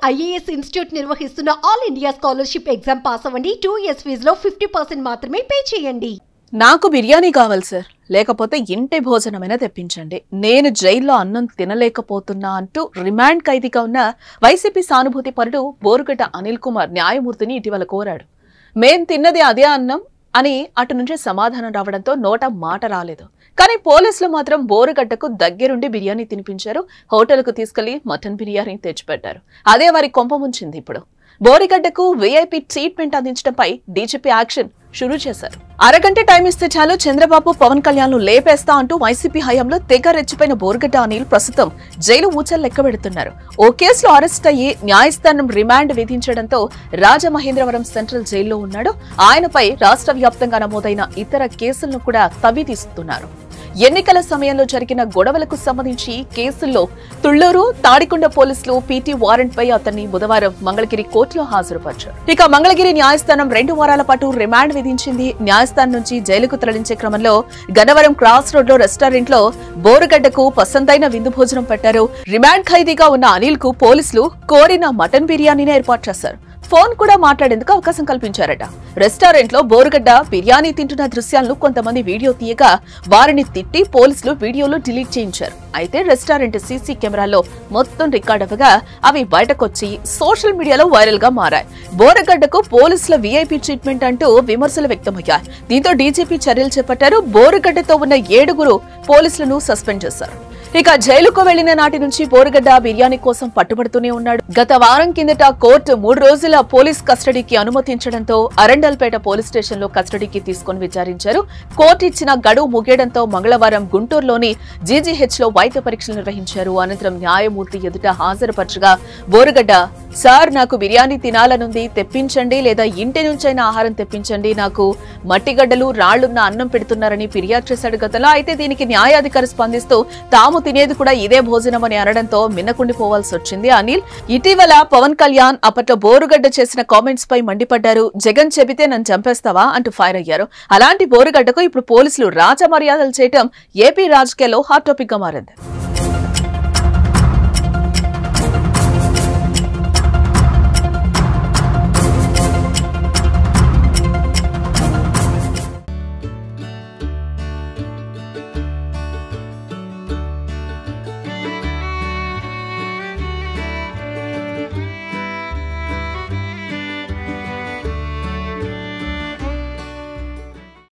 IAS institute నిర్వహిస్తున్న all India scholarship exam pass అవ్వండి. 2 years ఫీజులో 50% మాత్రమే పే చేయండి. నాకు బిర్యానీ కావాలి సార్, లేకపోతే ఇంటి భోజనమైనా తెప్పించండి. నేను జైల్లో అన్నం తినలేకపోతున్నా అంటూ రిమాండ్ ఖైదీగా ఉన్న వైసీపీ సానుభూతి పరుడు బోరుగడ్డ అనిల్ కుమార్ న్యాయమూర్తిని ఇటీవల కోరాడు. మేం తిన్నది అదే అన్నం అని అటు నుంచి సమాధానం రావడంతో నోట మాట రాలేదు. కానీ పోలీసులు మాత్రం బోరుగడ్డకు దగ్గరుండి బిర్యానీ తినిపించారు. హోటల్కు తీసుకెళ్లి మటన్ బిర్యానీ తెచ్చిపెట్టారు. అదే వారి కొంప ముంచింది. ఇప్పుడు బోరుగడ్డకు VIP ట్రీట్మెంట్ అందించడంపై డీజీపీ యాక్షన్ షురూ చేశారు. అరగంట టైం ఇస్తే చాలు చంద్రబాబు పవన్ కళ్యాణ్ ను లేపేస్తా అంటూ వైసీపీ హయాంలో తెగ రెచ్చిపోయిన బోరుగడ్డ అనిల్ ప్రస్తుతం జైలు ఊచలు లెక్కబెడుతున్నారు. ఓ కేసులో అరెస్ట్ అయ్యి న్యాయస్థానం రిమాండ్ విధించడంతో రాజమహేంద్రవరం సెంట్రల్ జైల్లో ఉన్నాడు. ఆయనపై రాష్ట్ర వ్యాప్తంగా నమోదైన ఇతర కేసులను కూడా తవ్వి తీస్తున్నారు. ఎన్నికల సమయంలో జరిగిన గొడవలకు సంబంధించి కేసుల్లో తుళ్లూరు, తాడికొండ పోలీసులు PT వారెంట్ పై అతన్ని బుధవారం మంగళగిరి కోర్టులో హాజరుపరిచారు. ఇక మంగళగిరి న్యాయస్థానం 2 వారాల పాటు రిమాండ్ విధించింది. న్యాయస్థానం నుంచి జైలుకు తరలించే క్రమంలో గన్నవరం క్రాస్ రోడ్ లో రెస్టారెంట్ లో బోరుగడ్డకు పసందైన విందు భోజనం పెట్టారు. రిమాండ్ ఖైదీగా ఉన్న అనిల్ కు పోలీసులు కోరిన మటన్ బిర్యానీని ఏర్పాటు చేశారు. ఫోన్ కూడా మాట్లాడేందుకు అవకాశం కల్పించారట. రెస్టారెంట్ లో బోరుగడ్డ బిర్యానీ తింటున్న దృశ్యాలను కొంతమంది వీడియో తీయగా వారిని తిట్టి పోలీసులు వీడియోలు డిలీట్ చేయించారు. అయితే రెస్టారెంట్ CC కెమెరాలో మొత్తం రికార్డ్ అవ్వగా అవి బయటకొచ్చి సోషల్ మీడియాలో వైరల్ గా మారాయి. బోరుగడ్డకు పోలీసుల VIP ట్రీట్మెంట్ అంటూ విమర్శలు వ్యక్తమయ్యాయి. దీంతో డీజీపీ చర్యలు చేపట్టారు. బోరుగడ్డతో ఉన్న 7 పోలీసులను సస్పెండ్ చేశారు. ఇక జైలుకు వెళ్లిన నాటి నుంచి బోరుగడ్డ బిర్యానీ కోసం పట్టుబడుతూనే ఉన్నాడు. గత వారం కిందట కోర్టు 3 రోజుల పోలీస్ కస్టడీకి అనుమతించడంతో అరండల్పేట పోలీస్ స్టేషన్ లో కస్టడీకి తీసుకుని విచారించారు. కోర్టు ఇచ్చిన గడువు ముగియడంతో మంగళవారం గుంటూరులోని GGH లో వైద్య పరీక్షలు నిర్వహించారు. అనంతరం న్యాయమూర్తి ఎదుట హాజరుపరచగా బోరుగడ్డ, సార్ నాకు బిర్యానీ తినాలనుంది, తెప్పించండి, లేదా ఇంటి నుంచైనా ఆహారం తెప్పించండి, నాకు మట్టిగడ్డలు రాళ్లున్న అన్నం పెడుతున్నారని ఫిర్యాదు చేశాడు గతంలో. అయితే దీనికి న్యాయాధికారి స్పందిస్తూ తాము తినేది కూడా ఇదే భోజనం అని అనడంతో మిన్నకుండిపోవాల్సి వచ్చింది. అనిల్ ఇటీవల పవన్ కళ్యాణ్ అప్పట్లో బోరుగడ్డ చేసిన కామెంట్స్ పై మండిపడ్డారు. జగన్ చెబితే నన్ను చంపేస్తావా అంటూ ఫైర్ అయ్యారు. అలాంటి బోరుగడ్డకు ఇప్పుడు పోలీసులు రాజమర్యాదలు చేయటం ఏపీ రాజకీయాల్లో హాట్ టాపిక్ గా మారింది.